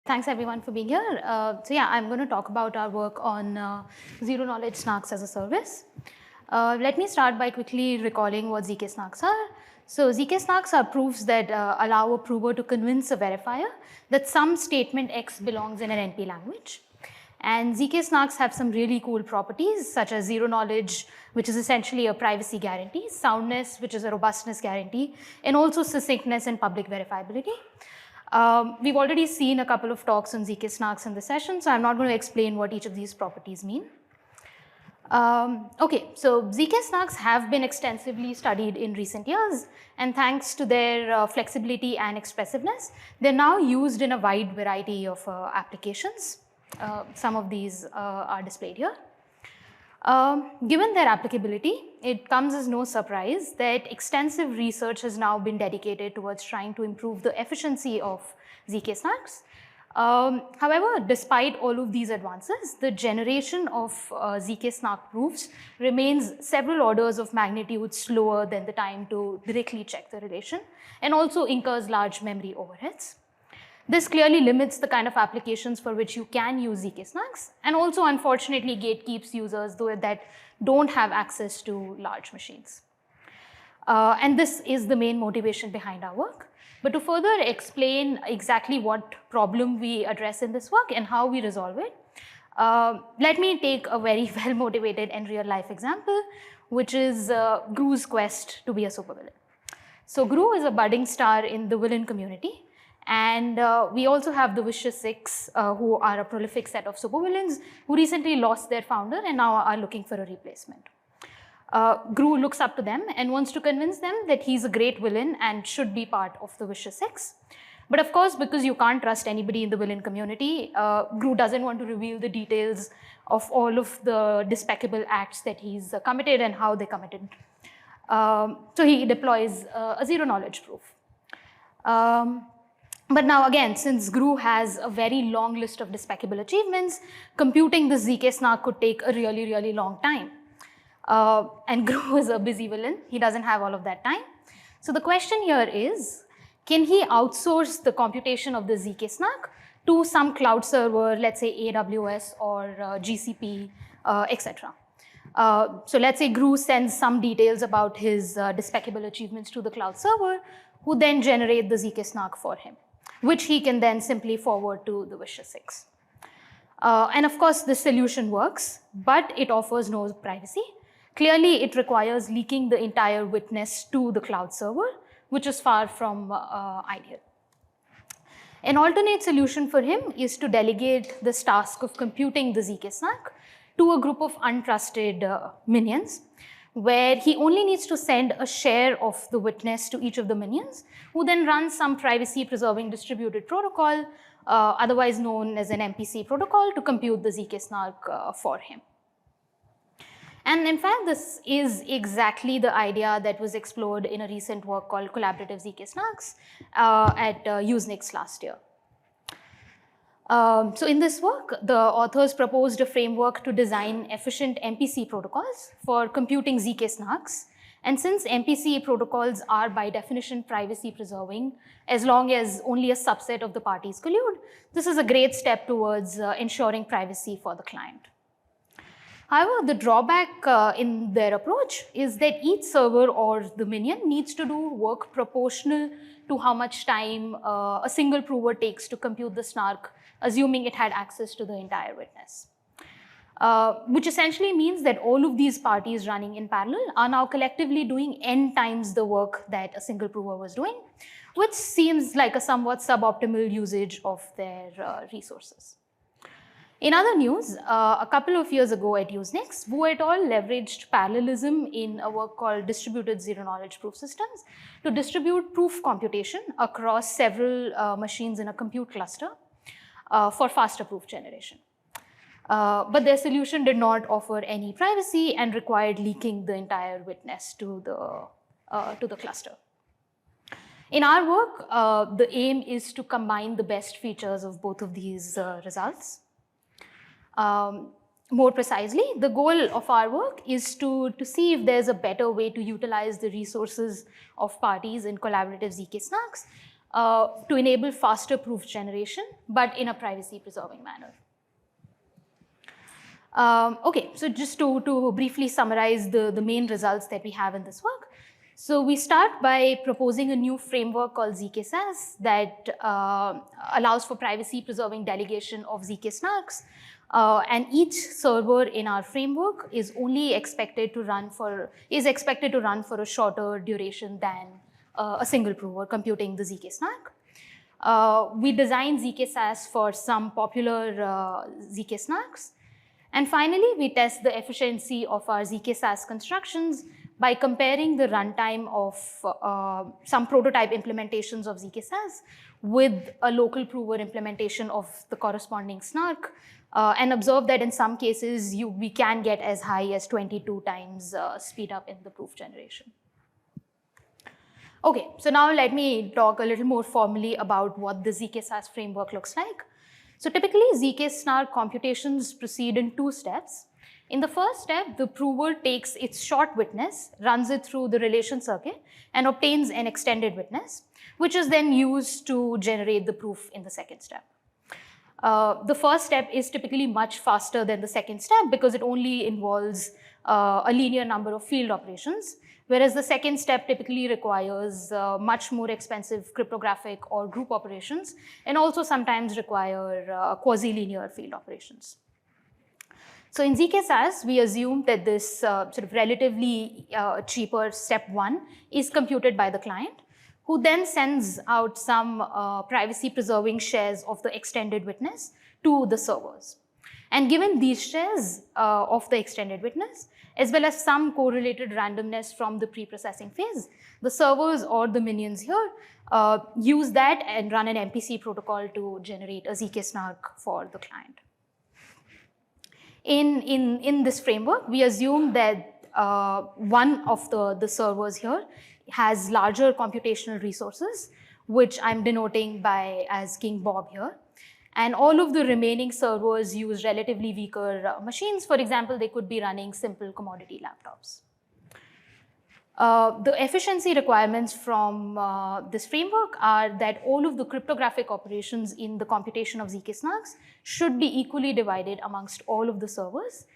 Thanks everyone for being here. I'm going to talk about our work on zero-knowledge snarks as a service. Let me start by quickly recalling what zk-SNARKs are. So zk-SNARKs are proofs that allow a prover to convince a verifier that some statement X belongs in an NP language. And zk-SNARKs have some really cool properties such as zero knowledge, which is essentially a privacy guarantee, soundness, which is a robustness guarantee, and also succinctness and public verifiability. We've already seen a couple of talks on zk-SNARKs in the session, so I'm not going to explain what each of these properties mean. So zk-SNARKs have been extensively studied in recent years, and thanks to their flexibility and expressiveness, they're now used in a wide variety of applications. Some of these are displayed here. Given their applicability, it comes as no surprise that extensive research has now been dedicated towards trying to improve the efficiency of zk-SNARKs. However, despite all of these advances, the generation of zk-SNARK proofs remains several orders of magnitude slower than the time to directly check the relation, and also incurs large memory overheads. This clearly limits the kind of applications for which you can use zk-SNARKs, and also unfortunately gatekeeps users that don't have access to large machines. And this is the main motivation behind our work. But to further explain exactly what problem we address in this work and how we resolve it, let me take a very well-motivated and real-life example, which is Guru's quest to be a supervillain. So Guru is a budding star in the villain community. And we also have the Vicious Six, who are a prolific set of supervillains who recently lost their founder and now are looking for a replacement. Guru looks up to them and wants to convince them that he's a great villain and should be part of the Vicious Six. But of course, because you can't trust anybody in the villain community, Guru doesn't want to reveal the details of all of the despicable acts that he's committed and how they committed. So he deploys a zero-knowledge proof. But now again, since Guru has a very long list of despicable achievements, computing the zk-SNARK could take a really, really long time. And Guru is a busy villain. He doesn't have all of that time. So the question here is, can he outsource the computation of the zk-SNARK to some cloud server, let's say AWS or GCP, etc. So let's say Guru sends some details about his despicable achievements to the cloud server, who then generate the zk-SNARK for him, which he can then simply forward to the Vicious Six. And of course, this solution works, but it offers no privacy. Clearly, it requires leaking the entire witness to the cloud server, which is far from ideal. An alternate solution for him is to delegate this task of computing the zk-SNARK to a group of untrusted minions, where he only needs to send a share of the witness to each of the minions, who then runs some privacy-preserving distributed protocol, otherwise known as an MPC protocol, to compute the zk-SNARK for him. And in fact, this is exactly the idea that was explored in a recent work called Collaborative zk-SNARKs at USENIX last year. So in this work, the authors proposed a framework to design efficient MPC protocols for computing zk-SNARKs. And since MPC protocols are by definition privacy preserving, as long as only a subset of the parties collude, this is a great step towards ensuring privacy for the client. However, the drawback in their approach is that each server or the minion needs to do work proportional to how much time a single prover takes to compute the SNARK, assuming it had access to the entire witness. Which essentially means that all of these parties running in parallel are now collectively doing n times the work that a single prover was doing, which seems like a somewhat suboptimal usage of their resources. In other news, a couple of years ago at USENIX, Wu et al. Leveraged parallelism in a work called Distributed Zero-Knowledge Proof Systems to distribute proof computation across several machines in a compute cluster for faster proof generation. But their solution did not offer any privacy and required leaking the entire witness to the cluster. In our work, the aim is to combine the best features of both of these results. More precisely, the goal of our work is to see if there's a better way to utilize the resources of parties in collaborative zk-SNARKs to enable faster proof generation, but in a privacy-preserving manner. Okay, so just to briefly summarize the main results that we have in this work. So we start by proposing a new framework called zk-SaaS that allows for privacy-preserving delegation of zk-SNARKs. And each server in our framework is only expected to run for a shorter duration than a single prover computing the zk-SNARK. We design zk-SaaS for some popular zk-SNARKs. And finally, we test the efficiency of our zk-SaaS constructions by comparing the runtime of some prototype implementations of zk-SaaS with a local prover implementation of the corresponding SNARK, and observe that in some cases, we can get as high as 22 times speed up in the proof generation. Okay, so now let me talk a little more formally about what the zk-SaaS framework looks like. So typically, zk-SNARK computations proceed in 2 steps. In the first step, the prover takes its short witness, runs it through the relation circuit, and obtains an extended witness, which is then used to generate the proof in the second step. The first step is typically much faster than the second step because it only involves a linear number of field operations, whereas the second step typically requires much more expensive cryptographic or group operations, and also sometimes require quasi-linear field operations. So in zk-SaaS, we assume that this sort of relatively cheaper step 1 is computed by the client, who then sends out some privacy-preserving shares of the extended witness to the servers. And given these shares of the extended witness, as well as some correlated randomness from the pre-processing phase, the servers or the minions here use that and run an MPC protocol to generate a zk-SNARK for the client. In this framework, we assume that one of the servers here has larger computational resources, which I'm denoting as King Bob here. And all of the remaining servers use relatively weaker machines. For example, they could be running simple commodity laptops. The efficiency requirements from this framework are that all of the cryptographic operations in the computation of zk-SNARKs should be equally divided amongst all of the servers.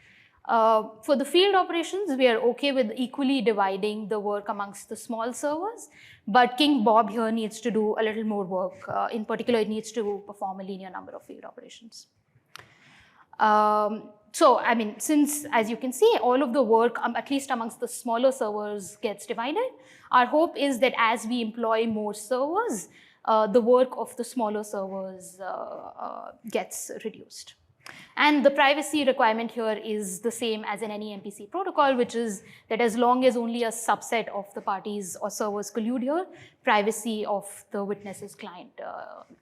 For the field operations, we are okay with equally dividing the work amongst the small servers, but King Bob here needs to do a little more work. In particular, it needs to perform a linear number of field operations. So, I mean, since, as you can see, all of the work, at least amongst the smaller servers, gets divided, our hope is that as we employ more servers, the work of the smaller servers gets reduced. And the privacy requirement here is the same as in any MPC protocol, which is that as long as only a subset of the parties or servers collude here, privacy of the witness's client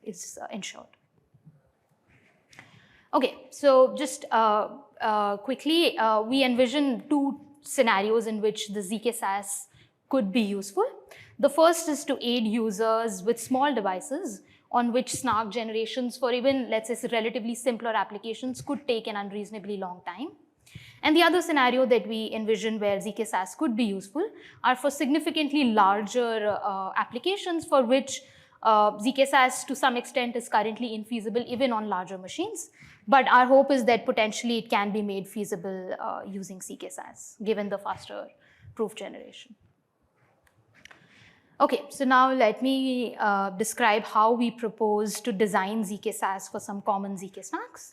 is ensured. Okay, so just quickly, we envision 2 scenarios in which the zk-SaaS could be useful. The first is to aid users with small devices on which SNARK generations for even, let's say, relatively simpler applications could take an unreasonably long time. And the other scenario that we envision where zk-SaaS could be useful are for significantly larger applications for which zk-SaaS to some extent is currently infeasible even on larger machines. But our hope is that potentially it can be made feasible using zk-SaaS, given the faster proof generation. Okay, so now let me describe how we propose to design zk-SaaS for some common zk-SNARKs.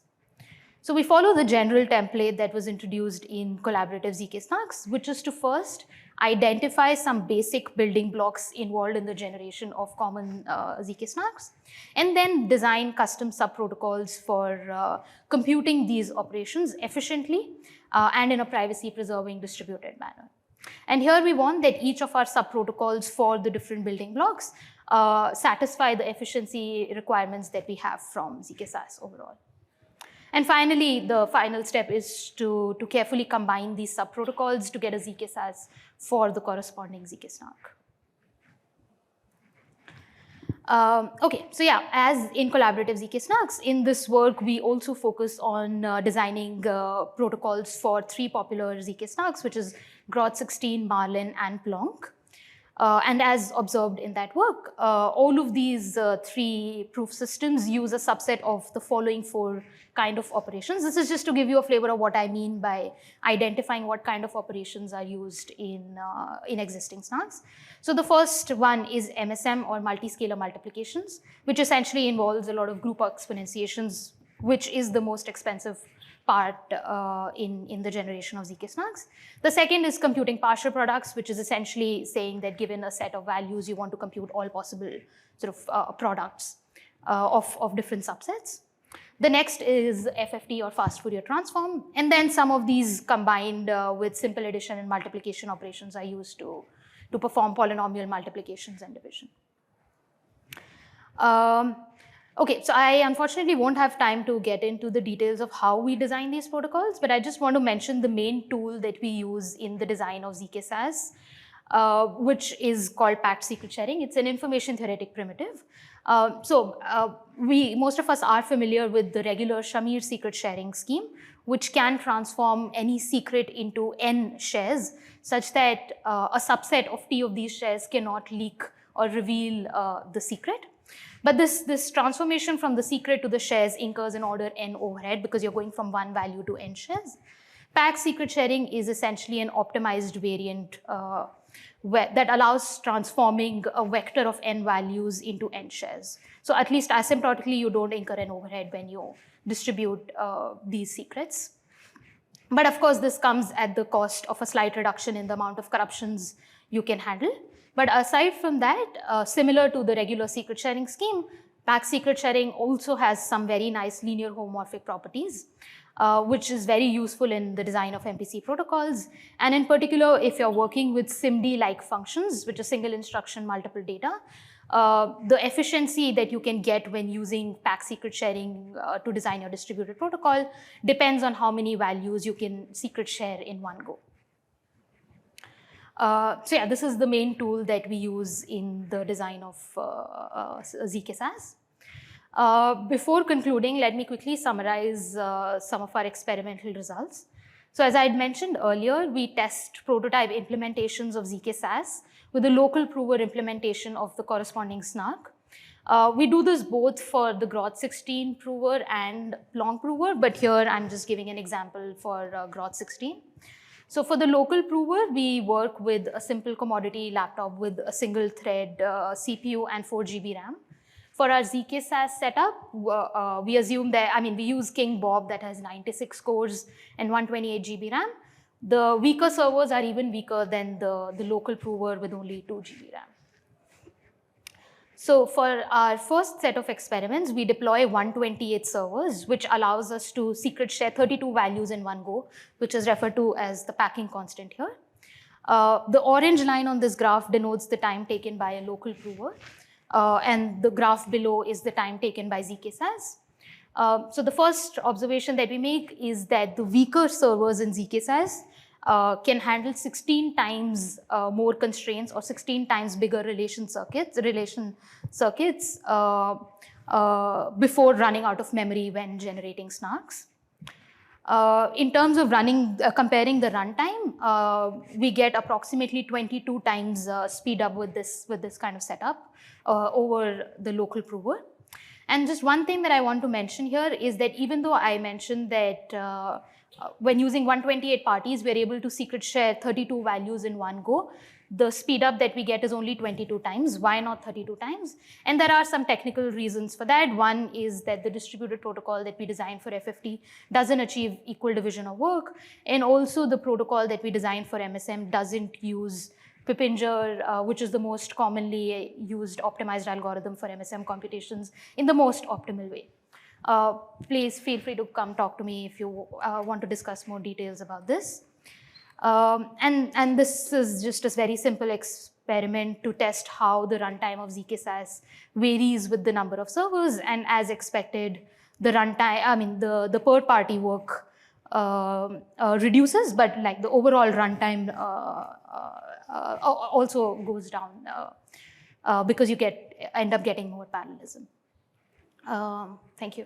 So we follow the general template that was introduced in collaborative zk-SNARKs, which is to first identify some basic building blocks involved in the generation of common zk-SNARKs, and then design custom subprotocols for computing these operations efficiently and in a privacy-preserving distributed manner. And here we want that each of our subprotocols for the different building blocks satisfy the efficiency requirements that we have from zk-SaaS overall. And finally, the final step is to carefully combine these subprotocols to get a zk-SaaS for the corresponding zk-SNARK. Okay, so yeah, as in collaborative zk-SNARKs, in this work, we also focus on designing protocols for 3 popular zk-SNARKs, which is Groth 16, Marlin, and Plonk. And as observed in that work, all of these 3 proof systems use a subset of the following 4 kind of operations. This is just to give you a flavor of what I mean by identifying what kind of operations are used in existing SNARKs. So the first one is MSM, or multi-scalar multiplications, which essentially involves a lot of group exponentiations, which is the most expensive part in the generation of zk-SNARKs. The second is computing partial products, which is essentially saying that given a set of values, you want to compute all possible sort of products of different subsets. The next is FFT, or fast Fourier transform. And then some of these combined with simple addition and multiplication operations are used to perform polynomial multiplications and division. Okay, so I unfortunately won't have time to get into the details of how we design these protocols, but I just want to mention the main tool that we use in the design of zk-SaaS, which is called packed secret sharing. It's an information theoretic primitive. Most of us are familiar with the regular Shamir secret sharing scheme, which can transform any secret into n shares, such that a subset of t of these shares cannot leak or reveal the secret. But this transformation from the secret to the shares incurs an order n overhead because you're going from one value to n shares. Packed secret sharing is essentially an optimized variant that allows transforming a vector of n values into n shares. So at least asymptotically, you don't incur an overhead when you distribute these secrets. But of course, this comes at the cost of a slight reduction in the amount of corruptions you can handle. But aside from that, similar to the regular secret sharing scheme, packed secret sharing also has some very nice linear homomorphic properties, which is very useful in the design of MPC protocols. And in particular, if you're working with SIMD-like functions, which are single instruction, multiple data, the efficiency that you can get when using packed secret sharing to design your distributed protocol depends on how many values you can secret share in one go. So yeah, this is the main tool that we use in the design of zk-SaaS. Before concluding, let me quickly summarize some of our experimental results. So as I had mentioned earlier, we test prototype implementations of zk-SaaS with a local prover implementation of the corresponding SNARK. We do this both for the Groth16 prover and Plonk prover, but here I'm just giving an example for Groth16. So for the local prover, we work with a simple commodity laptop with a single thread CPU and 4 GB RAM. For our zk-SaaS setup, we assume that, we use King Bob that has 96 cores and 128 GB RAM. The weaker servers are even weaker than the local prover with only 2 GB RAM. So for our first set of experiments, we deploy 128 servers, which allows us to secret share 32 values in one go, which is referred to as the packing constant here. The orange line on this graph denotes the time taken by a local prover, and the graph below is the time taken by zk-SaaS. So the first observation that we make is that the weaker servers in zk-SaaS can handle 16 times more constraints or 16 times bigger relation circuits before running out of memory when generating SNARKs. In terms of comparing the runtime, we get approximately 22 times speed up with this kind of setup over the local prover. And just one thing that I want to mention here is that even though I mentioned that when using 128 parties, we're able to secret share 32 values in one go, the speed up that we get is only 22 times. Why not 32 times? And there are some technical reasons for that. One is that the distributed protocol that we designed for FFT doesn't achieve equal division of work. And also the protocol that we designed for MSM doesn't use Pippinger, which is the most commonly used optimized algorithm for MSM computations, in the most optimal way. Please feel free to come talk to me if you want to discuss more details about this. And this is just a very simple experiment to test how the runtime of zk-SaaS varies with the number of servers, and as expected, the runtime, the per party work reduces, but like the overall runtime also goes down because you end up getting more parallelism. Thank you.